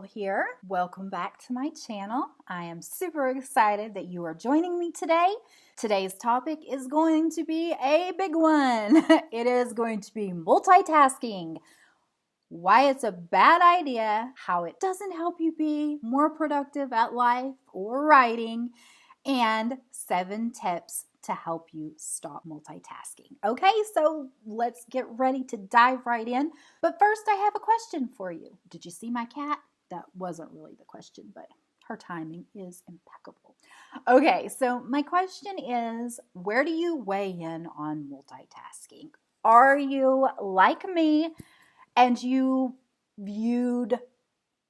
here. Welcome back to my channel. I am super excited that you are joining me today. Today's topic is going to be a big one. It is going to be multitasking. Why it's a bad idea, how it doesn't help you be more productive at life or writing, and 7 tips to help you stop multitasking. Okay, so let's get ready to dive right in. But first, I have a question for you. Did you see my cat? That wasn't really the question, but her timing is impeccable. Okay, so my question is, where do you weigh in on multitasking? Are you like me and you viewed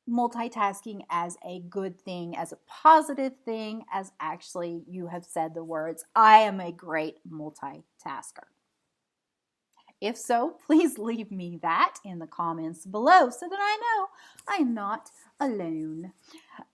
multitasking as a good thing, as a positive thing, as actually you have said the words, I am a great multitasker? If so, please leave me that in the comments below so that I know I'm not alone.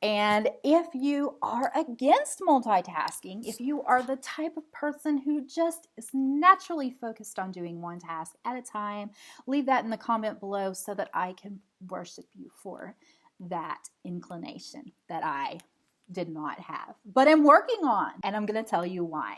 And if you are against multitasking, if you are the type of person who just is naturally focused on doing one task at a time, leave that in the comment below so that I can worship you for that inclination that I did not have, but I'm working on, and I'm going to tell you why.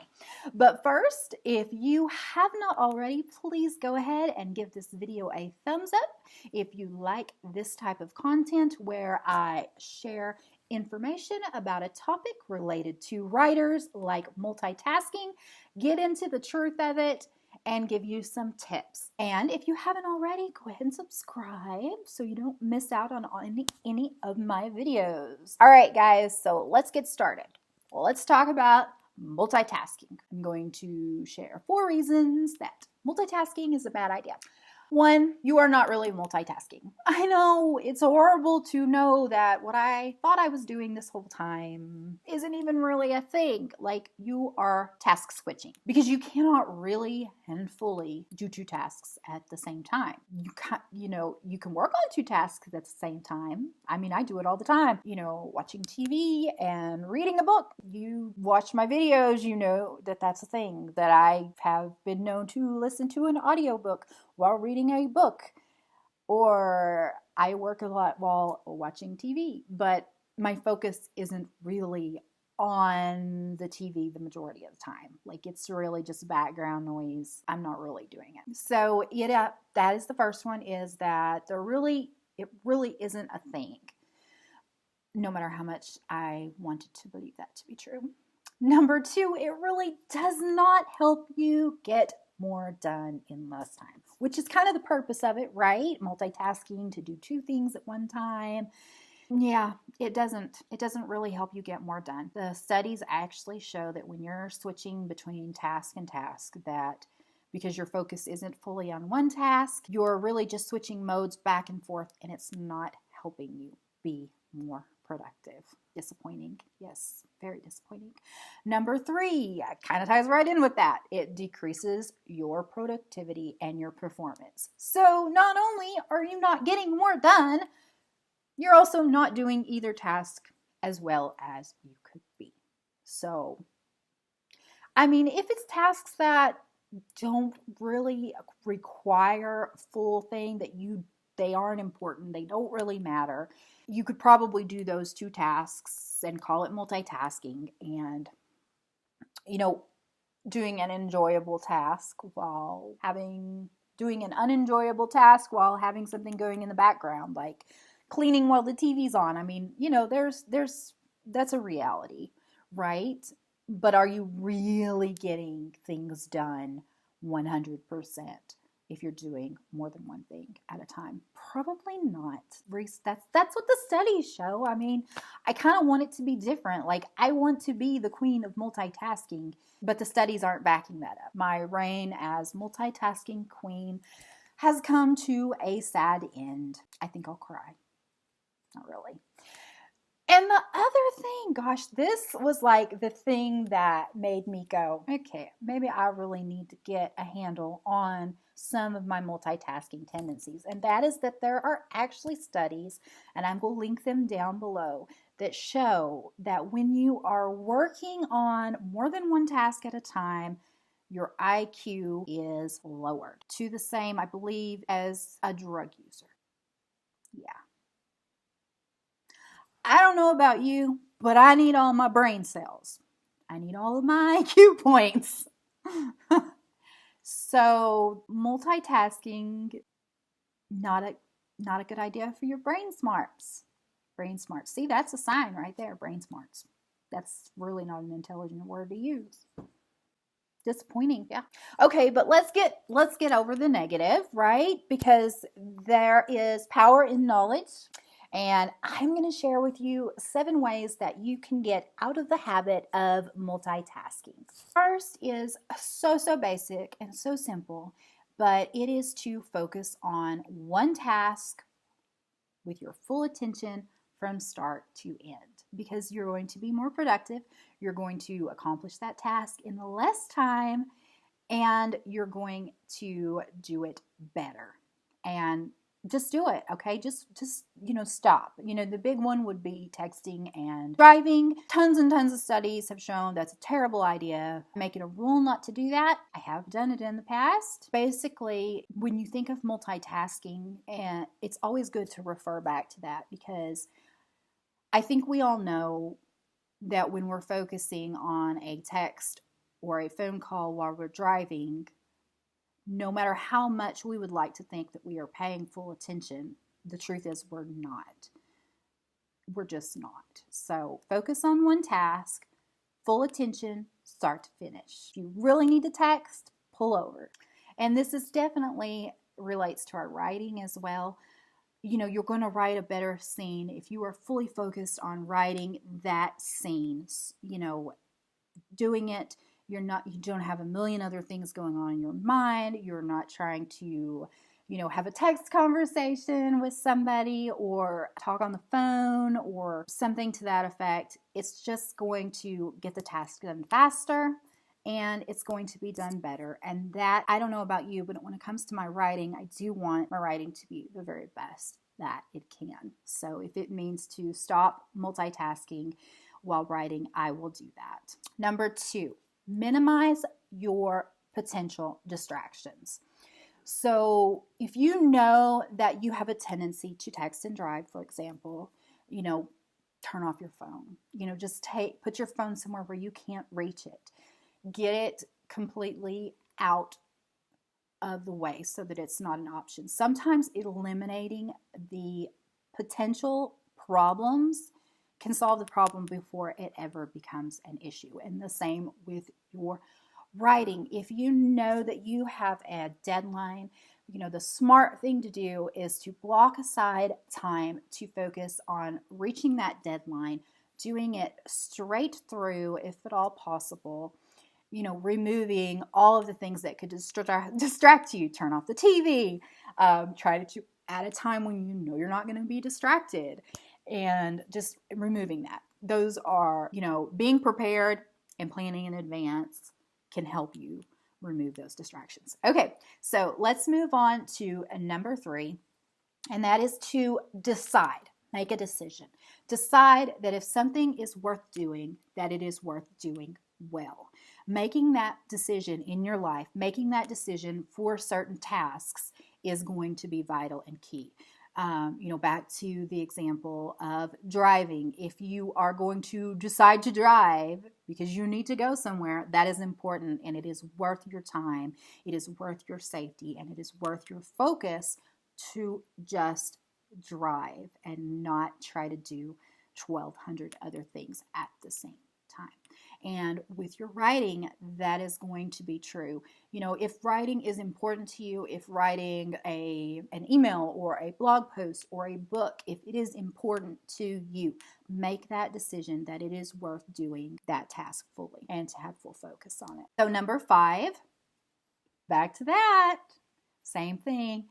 But first, if you have not already, please go ahead and give this video a thumbs up. If you like this type of content where I share information about a topic related to writers like multitasking, get into the truth of it, and give you some tips. And if you haven't already, go ahead and subscribe so you don't miss out on any of my videos. All right, guys, so let's get started. Well, let's talk about multitasking. I'm going to share 4 reasons that multitasking is a bad idea. 1, you are not really multitasking. I know it's horrible to know that what I thought I was doing this whole time isn't even really a thing. Like, you are task switching because you cannot really and fully do 2 tasks at the same time. You can work on 2 tasks at the same time. I mean, I do it all the time. Watching TV and reading a book. You watch my videos, you know that that's a thing that I have been known to listen to an audiobook while reading a book, or I work a lot while watching TV, but my focus isn't really on the TV the majority of the time. Like, it's really just background noise. I'm not really doing it. So that is the first one, is that it really isn't a thing, no matter how much I wanted to believe that to be true. Number 2, it really does not help you get more done in less time, which is kind of the purpose of it, right? Multitasking to do 2 things at one time. Yeah, it doesn't really help you get more done. The studies actually show that when you're switching between task and task, that because your focus isn't fully on one task, you're really just switching modes back and forth, and it's not helping you be more productive. Disappointing. Yes, very disappointing. Number 3, kind of ties right in with that. It decreases your productivity and your performance. So not only are you not getting more done, you're also not doing either task as well as you could be. So, I mean, if it's tasks that don't really require a full thing, they aren't important, they don't really matter, you could probably do those 2 tasks and call it multitasking, and doing an enjoyable task while doing an unenjoyable task while having something going in the background, like cleaning while the TV's on. I mean, that's a reality, right? But are you really getting things done 100% if you're doing more than one thing at a time? Probably not. That's what the studies show. I mean, I kind of want it to be different. Like, I want to be the queen of multitasking, but the studies aren't backing that up. My reign as multitasking queen has come to a sad end. I think I'll cry. Not really. And the other thing, gosh, this was like the thing that made me go, okay, maybe I really need to get a handle on some of my multitasking tendencies. And that is that there are actually studies, and I'm going to link them down below, that show that when you are working on more than one task at a time, your IQ is lowered to the same, I believe, as a drug user. Yeah. I don't know about you, but I need all my brain cells. I need all of my IQ points. So multitasking, not a good idea for your brain smarts. Brain smarts. See, that's a sign right there, brain smarts. That's really not an intelligent word to use. Disappointing, yeah. Okay, but let's get over the negative, right? Because there is power in knowledge. And I'm going to share with you 7 ways that you can get out of the habit of multitasking. First is so basic and so simple, but it is to focus on one task with your full attention from start to end, because you're going to be more productive, you're going to accomplish that task in less time, and you're going to do it better. And just do it, okay? Just stop. The big one would be texting and driving. Tons and tons of studies have shown that's a terrible idea. Make it a rule not to do that. I have done it in the past. Basically, when you think of multitasking, and it's always good to refer back to that, because I think we all know that when we're focusing on a text or a phone call while we're driving, no matter how much we would like to think that we are paying full attention, the truth is we're not. We're just not. So focus on one task, full attention, start to finish. If you really need to text, pull over. And this is definitely relates to our writing as well. You're going to write a better scene if you are fully focused on writing that scene. Doing it, you don't have a million other things going on in your mind. You're not trying to, have a text conversation with somebody or talk on the phone or something to that effect. It's just going to get the task done faster, and it's going to be done better. And that, I don't know about you, but when it comes to my writing, I do want my writing to be the very best that it can. So if it means to stop multitasking while writing, I will do that. Number 2, minimize your potential distractions. So if you know that you have a tendency to text and drive, for example, turn off your phone. Just put your phone somewhere where you can't reach it. Get it completely out of the way so that it's not an option. Sometimes eliminating the potential problems can solve the problem before it ever becomes an issue. And the same with your writing. If you know that you have a deadline, the smart thing to do is to block aside time to focus on reaching that deadline, doing it straight through if at all possible, removing all of the things that could distract you. Turn off the TV, try to at a time when you're not going to be distracted, and just removing that. Those are, being prepared and planning in advance can help you remove those distractions. Okay, so let's move on to number 3, and that is to decide. Make a decision. Decide that if something is worth doing, that it is worth doing well. Making that decision in your life, making that decision for certain tasks is going to be vital and key. Back to the example of driving. If you are going to decide to drive because you need to go somewhere, that is important, and it is worth your time. It is worth your safety, and it is worth your focus to just drive and not try to do 1,200 other things at the same time. And with your writing, that is going to be true. If writing is important to you, if writing an email or a blog post or a book, if it is important to you, make that decision that it is worth doing that task fully and to have full focus on it. So number 5, back to that, same thing.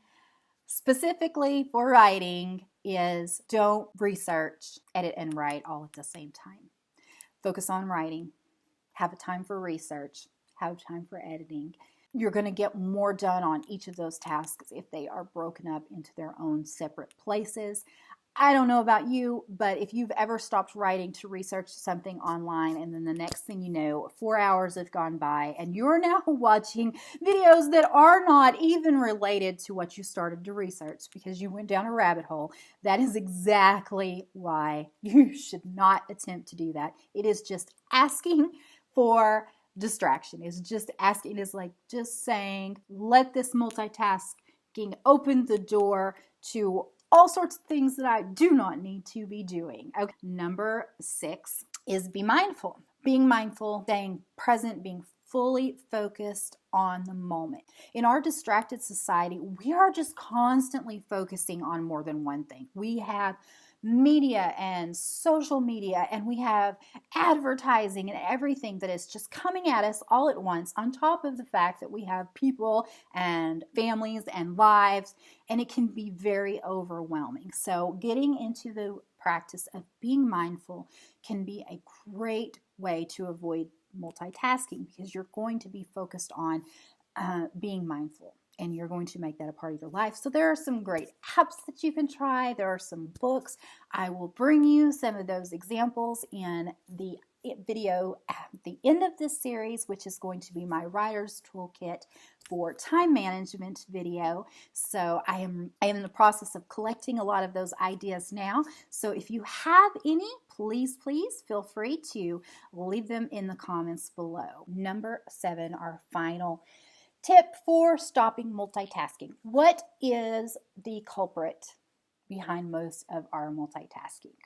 Specifically for writing is don't research, edit, and write all at the same time. Focus on writing. Have a time for research. Have time for editing. You're going to get more done on each of those tasks if they are broken up into their own separate places. I don't know about you, but if you've ever stopped writing to research something online and then the next thing you know, 4 hours have gone by and you're now watching videos that are not even related to what you started to research because you went down a rabbit hole, that is exactly why you should not attempt to do that. It is just asking for distraction. It's just asking, it's like just saying, let this multitasking open the door to all sorts of things that I do not need to be doing. Okay. Number 6 is be mindful. Being mindful, staying present, being fully focused on the moment. In our distracted society, we are just constantly focusing on more than one thing. We have media and social media, and we have advertising and everything that is just coming at us all at once, on top of the fact that we have people and families and lives, and it can be very overwhelming. So getting into the practice of being mindful can be a great way to avoid multitasking because you're going to be focused on being mindful. And you're going to make that a part of your life. So there are some great apps that you can try. There are some books. I will bring you some of those examples in the video at the end of this series, which is going to be my writer's toolkit for time management video. So I am in the process of collecting a lot of those ideas now. So if you have any, please feel free to leave them in the comments below. Number 7, our final tip for stopping multitasking. What is the culprit behind most of our multitasking?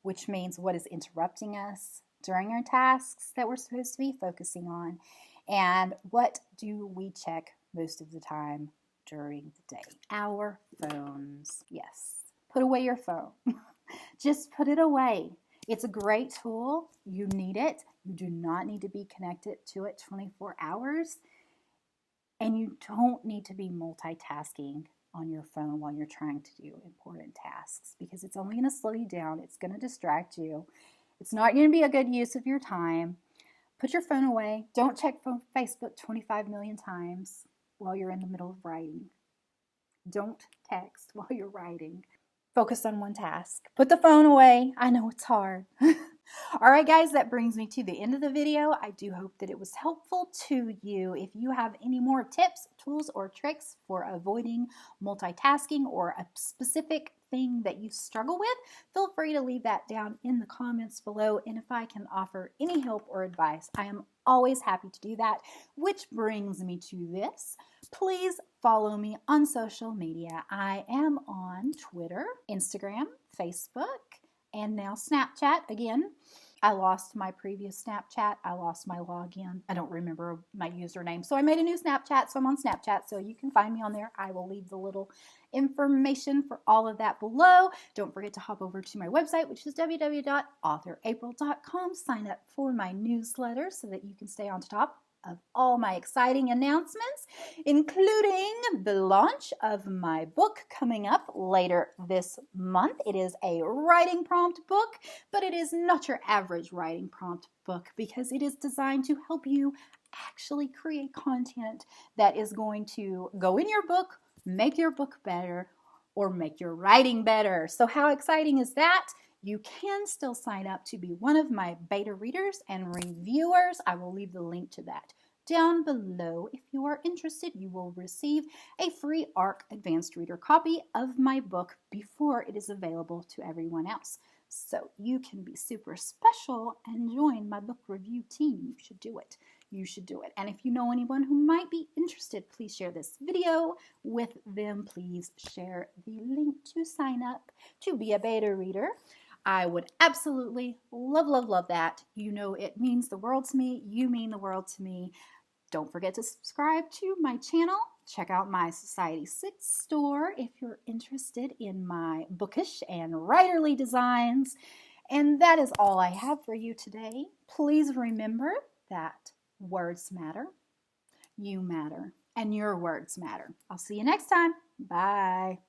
Which means what is interrupting us during our tasks that we're supposed to be focusing on, and what do we check most of the time during the day? Our phones. Yes, put away your phone. Just put it away. It's a great tool. You need it. You do not need to be connected to it 24 hours. And you don't need to be multitasking on your phone while you're trying to do important tasks because it's only going to slow you down. It's going to distract you. It's not going to be a good use of your time. Put your phone away. Don't check Facebook 25 million times while you're in the middle of writing. Don't text while you're writing. Focus on one task. Put the phone away. I know it's hard. All right, guys, that brings me to the end of the video. I do hope that it was helpful to you. If you have any more tips, tools, or tricks for avoiding multitasking or a specific thing that you struggle with, feel free to leave that down in the comments below. And if I can offer any help or advice, I am always happy to do that, which brings me to this. Please follow me on social media. I am on Twitter, Instagram, Facebook, and now Snapchat again. I lost my previous Snapchat. I lost my login. I don't remember my username. So I made a new Snapchat. So I'm on Snapchat. So you can find me on there. I will leave the little information for all of that below. Don't forget to hop over to my website, which is www.authораpril.com. Sign up for my newsletter so that you can stay on top of all my exciting announcements, including the launch of my book coming up later this month. It is a writing prompt book, but it is not your average writing prompt book because it is designed to help you actually create content that is going to go in your book, make your book better, or make your writing better. So how exciting is that? You can still sign up to be one of my beta readers and reviewers. I will leave the link to that down below. If you are interested, you will receive a free ARC Advanced Reader copy of my book before it is available to everyone else. So you can be super special and join my book review team. You should do it. You should do it. And if you know anyone who might be interested, please share this video with them. Please share the link to sign up to be a beta reader. I would absolutely love that. You know it means the world to me. You mean the world to me. Don't forget to subscribe to my channel. Check out my Society 6 store if you're interested in my bookish and writerly designs. And that is all I have for you today. Please remember that words matter, you matter, and your words matter. I'll see you next time. Bye.